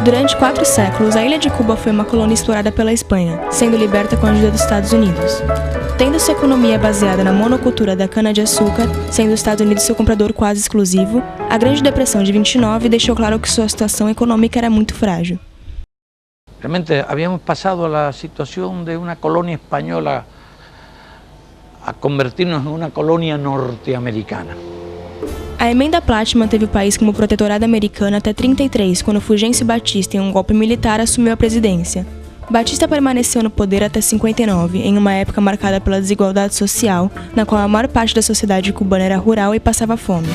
Durante 4 séculos, a ilha de Cuba foi uma colônia explorada pela Espanha, sendo liberta com a ajuda dos Estados Unidos. Tendo sua economia baseada na monocultura da cana-de-açúcar, sendo os Estados Unidos seu comprador quase exclusivo, a Grande Depressão de 29 deixou claro que sua situação econômica era muito frágil. Realmente habíamos pasado a situação de uma colônia espanhola a convertirnos em uma colônia norte-americana. A Emenda Platt manteve o país como protetorado americano até 1933, quando Fulgêncio Batista, em um golpe militar, assumiu a presidência. Batista permaneceu no poder até 1959, em uma época marcada pela desigualdade social, na qual a maior parte da sociedade cubana era rural e passava fome.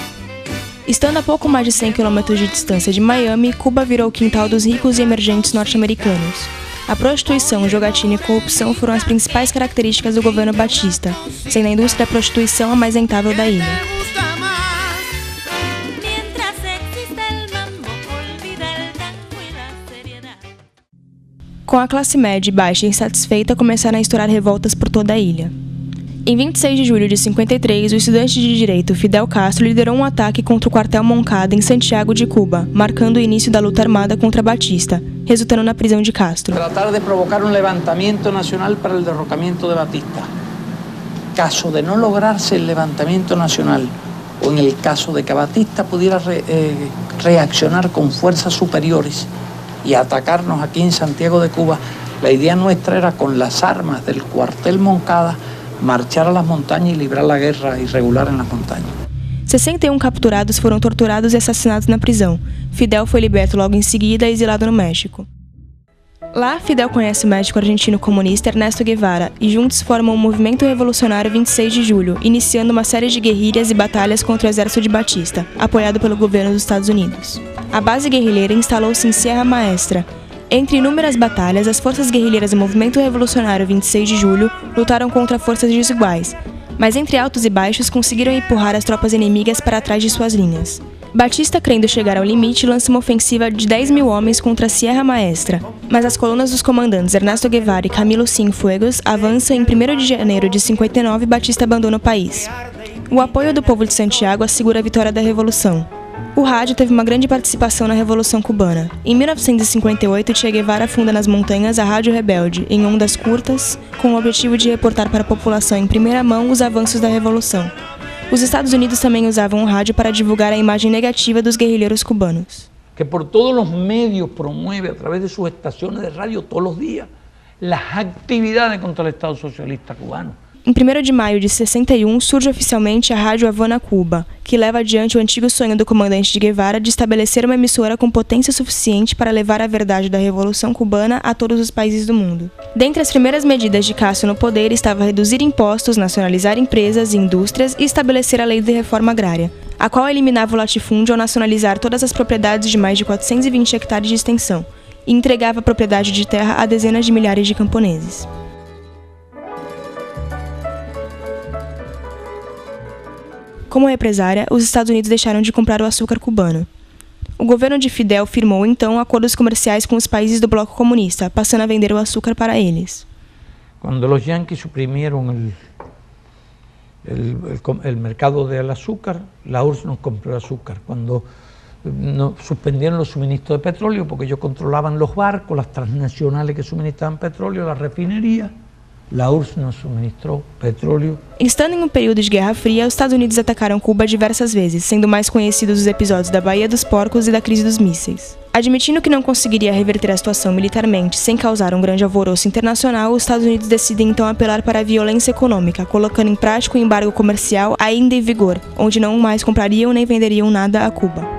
Estando a pouco mais de 100 km de distância de Miami, Cuba virou o quintal dos ricos e emergentes norte-americanos. A prostituição, jogatina e corrupção foram as principais características do governo Batista, sendo a indústria da prostituição a mais rentável da ilha. Com a classe média e baixa e insatisfeita, começaram a estourar revoltas por toda a ilha. Em 26 de julho de 53, o estudante de direito Fidel Castro liderou um ataque contra o quartel Moncada em Santiago de Cuba, marcando o início da luta armada contra Batista, resultando na prisão de Castro. Tratar de provocar um levantamento nacional para o derrocamento de Batista. Caso de não lograrse o levantamento nacional, ou em caso de que Batista pudiera reaccionar com forças superiores y atacarnos aquí en Santiago de Cuba, la idea nuestra era con las armas del cuartel Moncada marchar a las montañas y librar la guerra irregular en las montañas. 61 capturados foram torturados e assassinados na prisão. Fidel foi liberto logo em seguida e exilado no México. Lá, Fidel conhece o médico argentino comunista Ernesto Guevara e juntos formam o Movimento Revolucionário 26 de Julho, iniciando uma série de guerrilhas e batalhas contra o exército de Batista, apoiado pelo governo dos Estados Unidos. A base guerrilheira instalou-se em Sierra Maestra. Entre inúmeras batalhas, as forças guerrilheiras do Movimento Revolucionário 26 de Julho lutaram contra forças desiguais, mas entre altos e baixos conseguiram empurrar as tropas inimigas para trás de suas linhas. Batista, crendo chegar ao limite, lança uma ofensiva de 10 mil homens contra a Sierra Maestra, mas as colunas dos comandantes Ernesto Guevara e Camilo Cienfuegos avançam e em 1º de janeiro de 59 Batista abandona o país. O apoio do povo de Santiago assegura a vitória da Revolução. O rádio teve uma grande participação na Revolução Cubana. Em 1958, Che Guevara funda nas montanhas a Rádio Rebelde, em ondas curtas, com o objetivo de reportar para a população em primeira mão os avanços da Revolução. Os Estados Unidos também usavam o rádio para divulgar a imagem negativa dos guerrilheiros cubanos. Que por todos os meios promove, a través de suas estações de rádio todos os dias, as atividades contra o Estado Socialista cubano. Em 1º de maio de 61, surge oficialmente a Rádio Havana Cuba, que leva adiante o antigo sonho do comandante de Guevara de estabelecer uma emissora com potência suficiente para levar a verdade da Revolução Cubana a todos os países do mundo. Dentre as primeiras medidas de Castro no poder estava reduzir impostos, nacionalizar empresas e indústrias e estabelecer a lei de reforma agrária, a qual eliminava o latifúndio ao nacionalizar todas as propriedades de mais de 420 hectares de extensão, e entregava a propriedade de terra a dezenas de milhares de camponeses. Como represária, os Estados Unidos deixaram de comprar o açúcar cubano. O governo de Fidel firmou, então, acordos comerciais com os países do bloco comunista, passando a vender o açúcar para eles. Quando os yanquis suprimiram o mercado do açúcar, a URSS nos comprou açúcar. Quando suspendieron los suministros de petróleo, porque ellos controlaban los barcos, las transnacionales que suministraban petróleo, las refinerías, a URSS nos suministrou petróleo. Estando em um período de Guerra Fria, os Estados Unidos atacaram Cuba diversas vezes, sendo mais conhecidos os episódios da Baía dos Porcos e da crise dos mísseis. Admitindo que não conseguiria reverter a situação militarmente sem causar um grande alvoroço internacional, os Estados Unidos decidem então apelar para a violência econômica, colocando em prática o embargo comercial ainda em vigor, onde não mais comprariam nem venderiam nada a Cuba.